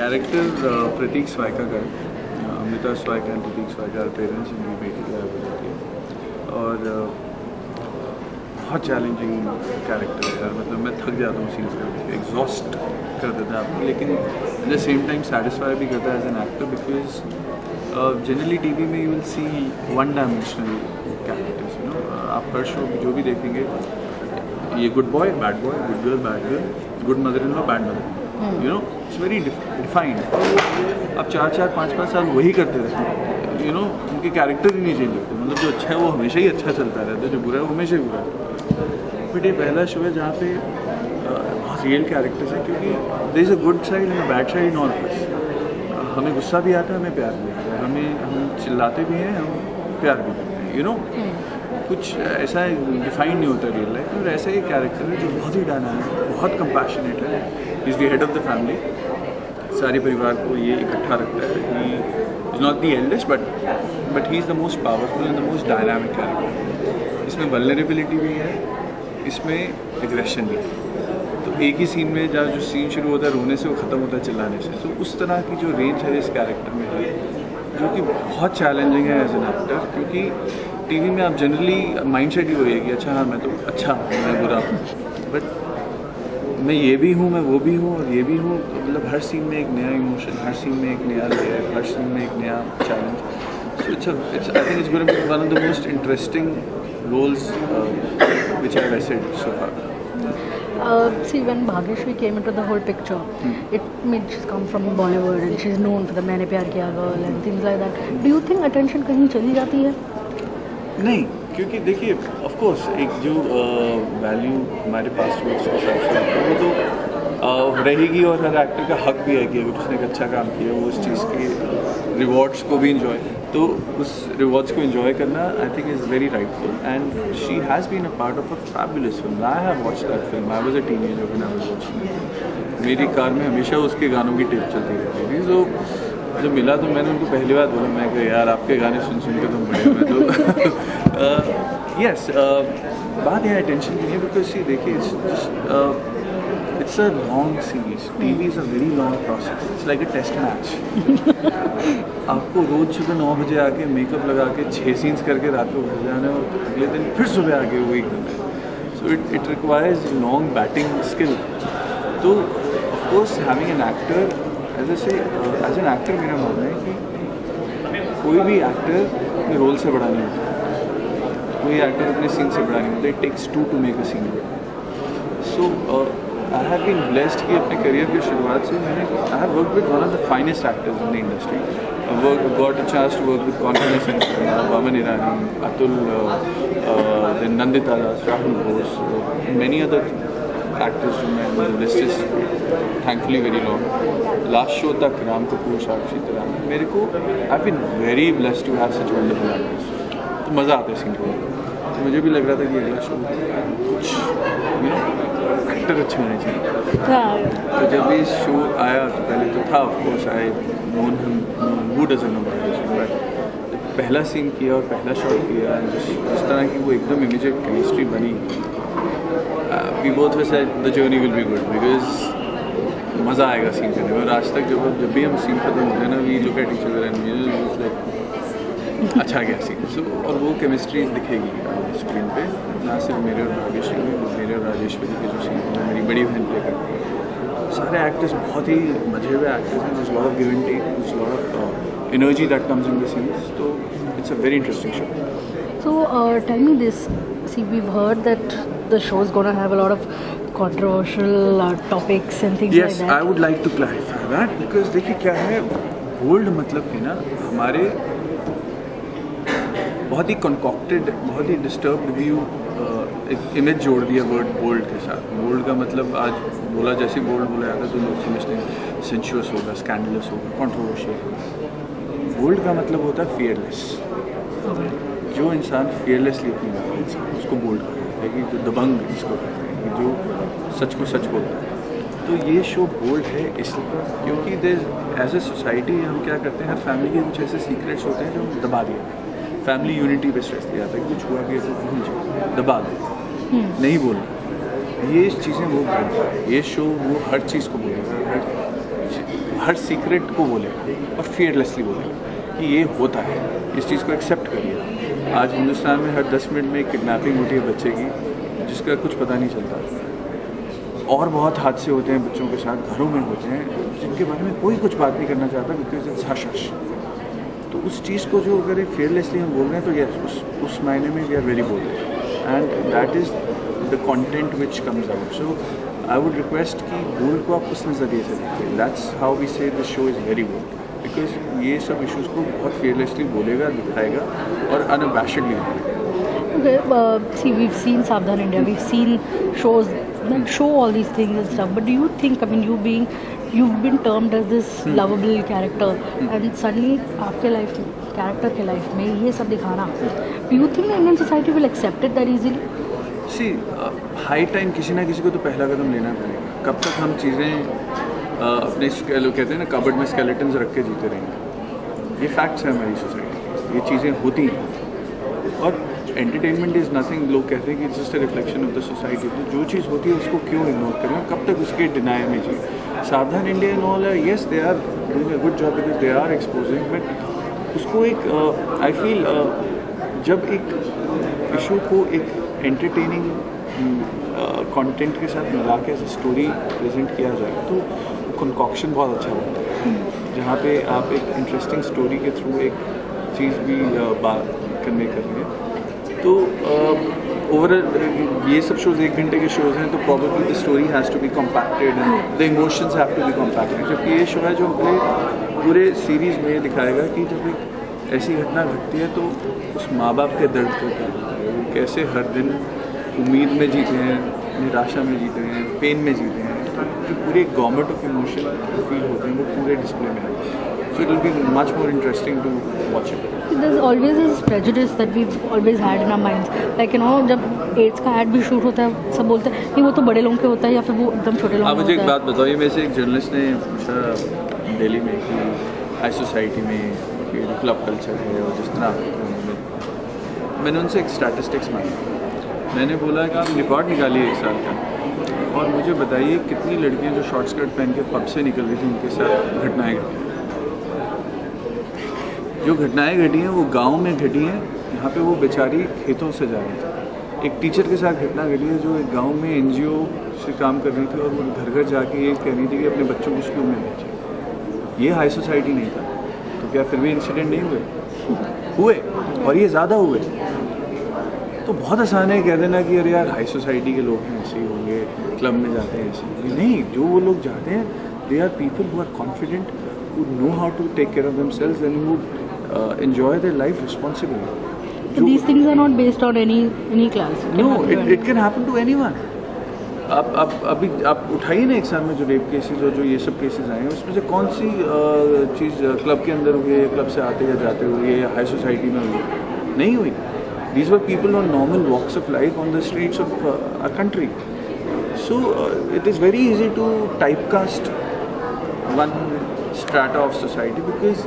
Character प्रतीक स्वायका का है। Amrita स्वायका and Prateek स्वायका parents, उनकी बेटी का होती है और बहुत चैलेंजिंग कैरेक्टर है यार। मतलब मैं थक जाता हूँ सीन्स करके, एग्जॉस्ट कर देता है आपको, लेकिन at the same time satisfy भी करता है as an actor, because generally TV में you will see one dimensional characters, you know. आप हर शो जो भी देखेंगे, ये good boy, bad girl, bad girl, good mother in law, bad mother, you know, it's very defined. अब 4-5 साल वही करते रहते हैं, यू नो, उनके कैरेक्टर ही नहीं चेंज होते। मतलब जो अच्छा है वो हमेशा ही अच्छा चलता रहता है, जो बुरा है वो हमेशा ही बुरा है। बट ये पहला शो है जहाँ पे बहुत रियल कैरेक्टर्स है, क्योंकि there is a good side and a bad side in all of us. हमें गुस्सा भी आता है, हमें प्यार भी आता है, हम चिल्लाते भी हैं, हम प्यार भी करते हैं, यू नो। कुछ ऐसा डिफाइन नहीं होता रियल लाइफ, और ऐसा ही कैरेक्टर है जो बहुत ही डायनामिक, बहुत कंपैशनेट है। Is the head of the family, सारे परिवार को ये इकट्ठा रखता है। He is not the eldest but he is the most powerful and the most dynamic character. इसमें वल्नरेबिलिटी भी है, इसमें एग्रेशन भी है। तो एक ही सीन में जहाँ जो सीन शुरू होता है रोने से, वो ख़त्म होता है चिल्लाने से। तो उस तरह की जो रेंज है इस कैरेक्टर में है, जो कि बहुत चैलेंजिंग है एज एन एक्टर, क्योंकि टीवी में आप जनरली माइंड सेट ही हो है कि अच्छा हाँ मैं तो अच्छा हूँ, मैं बुरा हूँ, बट मैं ये भी हूँ, मैं वो भी हूँ और ये भी हूँ। मतलब हर सीन में एक नया इमोशन, हर सीन में एक नया लेयर, हर सीन में एक नया challenge. So it's I think it's going to be one of the most interesting roles which I've essayed so far. See, when Bhagyashri came into the whole picture, it made she's come from Bollywood and she's known for the मैंने प्यार किया girl and things like that. Do you think attention कहीं चली जाती है? नहीं, क्योंकि देखिए ऑफ कोर्स एक जो वैल्यू हमारे पास वो तो रहेगी, और हर एक्टर का हक भी है कि अगर उसने एक अच्छा काम किया वो उस चीज़ के रिवॉर्ड्स को भी इंजॉय, तो उस रिवॉर्ड्स को इंजॉय करना I think is very rightful. And she has been a part of a fabulous film. I have watched that film, I was a teenager when I was watching. मेरी car में हमेशा उसके गानों की tape चलती रहती थी। तो जब मिला तो मैंने उनको पहली बार बोला, मैं कहा यार आपके गाने सुन सुन के तुम बड़े हुए। तो यस, बात यह अटेंशन की है, बिकॉज सी देखिए it's a long series. TV is a very long process. It's like a test match. आपको रोज सुबह 9 बजे आके मेकअप लगा के 6 सीन्स करके रात को घर जाना है, और अगले दिन फिर सुबह आके वही करना है। So it requires long batting skill. तो of course having an actor, as I say, as an actor मेरा मानना है कि कोई भी एक्टर अपने रोल से बड़ा नहीं होता, कोई एक्टर अपने सीन से बड़ा नहीं होता। It takes two to make a scene. So I have been blessed कि अपने करियर की शुरुआत से I have worked with one of the finest actors in the industry. I got a chance to work with Confidence and Vaman Irani, Atul, then Nandita Das, Rahul Bose, many other actors. The list is thankfully very long. Last show तक राम कपूर, साक्षी तराना, मेरे को I've been very blessed to have such wonderful actors. तो मज़ा आता है scene को। तो मुझे भी लग रहा था कि अगला शो कुछ एक्टर अच्छे होने चाहिए। तो जब ये शो आया तो पहले तो था of course I known him, वो डजंट नो बट पहला सीन किया और पहला शॉट किया, जिस तरह की वो एकदम इमीडिएट केमिस्ट्री बनी, we both way said the journey will be good, because मज़ा आएगा सीन करने में। और आज तक जब भी हम सीन खत्म होते हैं ना, we look at each other and like अच्छा गया सीन। सो और वो केमिस्ट्री दिखेगी स्क्रीन पे, ना सिर्फ मेरे और भाग्यश्री में, मेरे और राजेश्वरी के जो सीन है, मेरी बड़ी बहन प्ले करती है। सारे एक्टर्स बहुत ही मजे हुए एक्टर्स हैं, there's a lot of give and take, there's a lot of energy that comes in the scenes, so it's a very interesting show. So tell me this, see we've heard that the show is going to have a lot of controversial topics and things like that. Yes, I would like to clarify that, because देखिए क्या है, bold मतलब कि ना हमारे बहुत ही concocted, बहुत ही disturbed view, एक इमेज जोड़ दिया वर्ड बोल्ड के साथ। बोल्ड का मतलब आज बोला, जैसे बोल्ड बोला जाता है तो लोग समझते हैं सेंशुअस होगा, स्कैंडलस होगा, कंट्रोवर्शियल होगा। बोल्ड का मतलब होता है फियरलेस। जो इंसान फियरलेसली अपनी बात उसको बोल्ड कहते हैं, कि जो दबंग जिसको कहते हैं, कि जो सच को सच बोलता है। तो ये शो बोल्ड है इसलिए क्योंकि एज ए सोसाइटी हम क्या करते हैं, हर फैमिली के कुछ ऐसे सीक्रेट्स होते हैं जो दबा दिए, फैमिली यूनिटी पे स्ट्रेस दिया था, कुछ हुआ कि तो भूल जाओ, दबा दो, नहीं बोलना। ये चीज़ें वो बोलता है, ये शो वो हर चीज़ को बोलेगा, हर सीक्रेट को बोलेगा और फियरलेसली बोलेगा कि ये होता है, इस चीज़ को एक्सेप्ट करिए। आज हिंदुस्तान में हर 10 मिनट में एक किडनैपिंग होती है बच्चे की, जिसका कुछ पता नहीं चलता। और बहुत हादसे होते हैं बच्चों के साथ, घरों में होते हैं, जिनके बारे में कोई कुछ बात नहीं करना चाहता बिकॉज इट्स हश हश। तो उस चीज़ को जो अगर फेयरलेसली हम बोल रहे हैं तो यस, उस मायने में we are very bold and that is the content which comes out. So I would request कि बोल्ड को आप उस नज़रिए से देखिए। That's how we say this show is very bold, because ये सब इशूज़ को बहुत फेयरलेसली बोलेगा, दिखाएगा और unabashedly. Okay, see, we've seen Savdhan India, we've seen shows that show all these things and stuff. But do you think, I mean, you've been termed as this lovable character, and suddenly आपके life में, character के life में ये सब दिखाना, do you think the Indian society will accept it that easily? See, high time किसी ना किसी को तो पहला कदम लेना पड़ेगा। कब तक हम चीज़ें अपने लोग कहते हैं ना कबर्ड में स्केलेटन्स रख के जीते रहेंगे। ये फैक्ट्स हैं हमारी सोसाइटी, ये चीज़ें होती हैं। और एंटरटेनमेंट इज़ नथिंग, लोग कहते हैं कि it's just a reflection of the society. तो जो चीज़ होती है उसको क्यों इग्नोर करें, कब तक उसके डिनाई में जिए। Savdhaan India and all, yes they are doing a good job because they are exposing, but उसको एक आई फील जब एक इशू को एक एंटरटेनिंग कंटेंट के साथ मिला के एज स्टोरी प्रेजेंट किया जाए तो कंकॉक्शन बहुत अच्छा होता है, जहाँ पे आप एक इंटरेस्टिंग स्टोरी के थ्रू एक चीज़ भी बात कन्वे कर रही है। तो ओवरऑल ये सब शोज़ 1 घंटे के शोज़ हैं, तो probably the story has to be compacted and the emotions have to be compacted. जबकि ये शो है जो पूरे सीरीज़ में दिखाएगा कि जब एक ऐसी घटना घटती है तो उस माँ बाप के दर्द को क्या होता है, वो कैसे हर दिन उम्मीद में जीते हैं, निराशा में जीते हैं, पेन में जीते हैं। जो पूरे गवर्नमेंट ऑफ इमोशन फील होते हैं वो पूरे डिस्प्ले में आते हैं। So it will be much more interesting to watch it. There's always this prejudice that we've always had in our minds. Like जब एड्स का एड भी शूट होता है, सब बोलते हैं कि वो तो बड़े लोगों के होता है या फिर वो एकदम छोटे लोगों के होता है। मुझे एक बात बताओ, ये में से एक जर्नलिस्ट ने पूछा दिल्ली में कि हाई सोसाइटी में क्लब कल्चर है और जिस तरह, मैंने उनसे एक स्टैटिस्टिक्स मांगी। मैंने बोला कि आप रिकॉर्ड निकालिए 1 साल का और मुझे बताइए कितनी लड़कियाँ जो शॉर्ट स्कर्ट पहन के पब से निकल रही थी उनके साथ घटनाएँ घटी। जो घटनाएं घटी हैं वो गांव में घटी हैं, यहाँ पे वो बेचारी खेतों से जा रही थी। एक टीचर के साथ घटना घटी है जो एक गांव में NGO से काम कर रही थी और वो घर घर जाके ये कह रही थी कि अपने बच्चों को स्कूल में भेजें। ये हाई सोसाइटी नहीं था, तो क्या फिर भी इंसिडेंट नहीं हुए? और ये ज़्यादा हुए। तो बहुत आसान है कह देना कि अरे यार हाई सोसाइटी के लोग हैं ऐसे ही होंगे, क्लब में जाते हैं ऐसे। नहीं, जो वो लोग जाते हैं they are people who are confident, who know how to take care of themselves and who enjoy their life responsibly. These things are not based on any class. No, it can happen to anyone. अभी आप उठाइए ना 1 साल में जो rape cases और जो ये सब केसेस आए हैं, उसमें से कौन सी चीज़ क्लब के अंदर हुई है, क्लब से आते या जाते हुए या हाई सोसाइटी में हुई? नहीं हुई। These were people on normal walks of life on the streets of a country. So it is very easy to typecast one strata of society because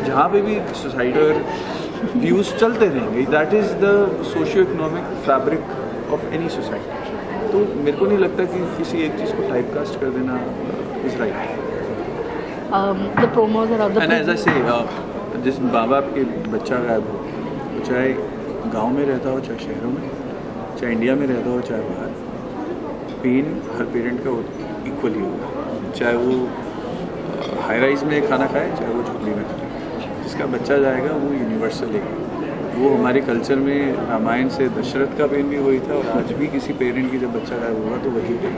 जहाँ पे भी सोसाइटी और व्यूज़ चलते रहेंगे, that is the socio economic fabric of any society. तो मेरे को नहीं लगता कि किसी एक चीज़ को टाइपकास्ट कर देना is right. The promos are of the and as I say, जिस माँ बाप के बच्चा गायब हो, वो चाहे गांव में रहता हो, चाहे शहरों में, चाहे इंडिया में रहता हो, चाहे बाहर, पेन हर पेरेंट का इक्वली होगा। चाहे वो हाई राइज में खाना खाए, चाहे वो झोपड़ी में खाए, जिसका बच्चा जाएगा वो यूनिवर्सल है। वो हमारे कल्चर में रामायण से दशरथ का पेन भी वही था, और आज भी किसी पेरेंट की जब बच्चा गायब होगा तो वही pen.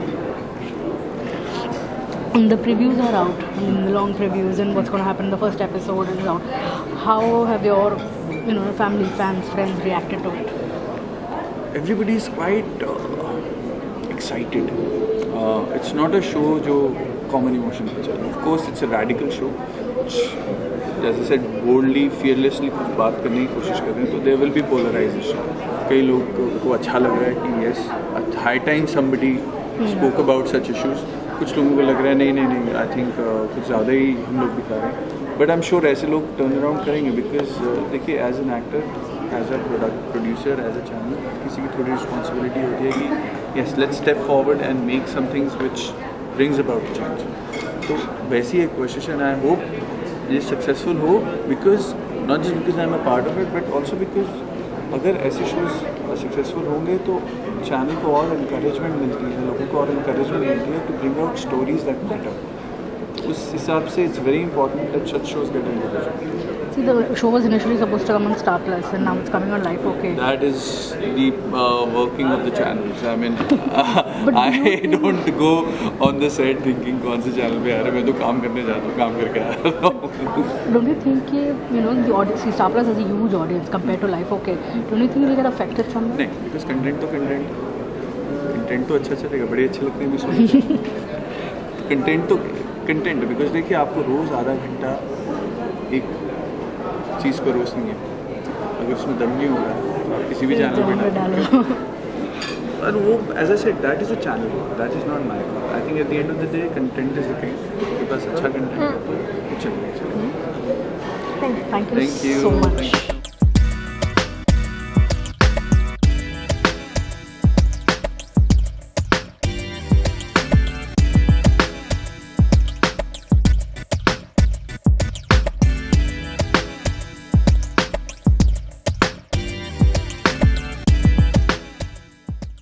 The previews are out, I mean, the long previews and what's going to happen in the first episode is out. How have your family, fans, friends reacted to it? Everybody is quite excited. It's not a show जो common emotion पे चल रहा है। Of course it's a radical show, जैसे said boldly fearlessly कुछ बात करने की कोशिश कर रहे हैं, तो देयर विल बी पोलराइजेशन। कई लोग को अच्छा लग रहा है कि yes high time somebody spoke about such issues. कुछ लोगों को लग रहा है नहीं आई थिंक कुछ ज़्यादा ही हम लोग दिखा रहे हैं। बट आई एम श्योर ऐसे लोग टर्न अराउंड करेंगे बिकॉज देखिए as an actor, as a producer, as a channel, किसी की थोड़ी रिस्पॉन्सिबिलिटी होती है कि yes let's step forward and make some things which brings about change. तो वैसी एक कोशिश है, आई होप ये सक्सेसफुल हो, because not just because I am a part of it, but also because अगर ऐसे शोज सक्सेसफुल होंगे तो चैनल को और इंकरेजमेंट मिलती है, लोगों को और इंकरेजमेंट मिलती है to bring out stories that matter. उस हिसाब से it's very important that such shows get encouragement. See, the show was initially supposed to come on Star Plus, and now it's coming on Life OK. That is the working of the channels. I mean, But I don't go on the set thinking कौन से channel पे आ रहा है, मैं तो काम करने जाता हूँ, काम करके आ रहा हूँ। Don't you think the audience, see, Star Plus has a huge audience compared to Life OK. Don't you think you'll get affected from it? नहीं, because कंटेंट तो अच्छा चलेगा, बड़े अच्छे लगते हैं भी सुनते। कंटेंट बिकॉज देखिए आपको रोज़ आधा घंटा एक चीज़ पर रोज नहीं है, अगर उसमें दम नहीं होगा तो आप किसी भी चैनल पे डालो। और वो as I said that is a channel, that is not my call. I think at the end of the day content is the thing, आपके पास अच्छा कंटेंट है तो कुछ चलेगा। Thank you so much.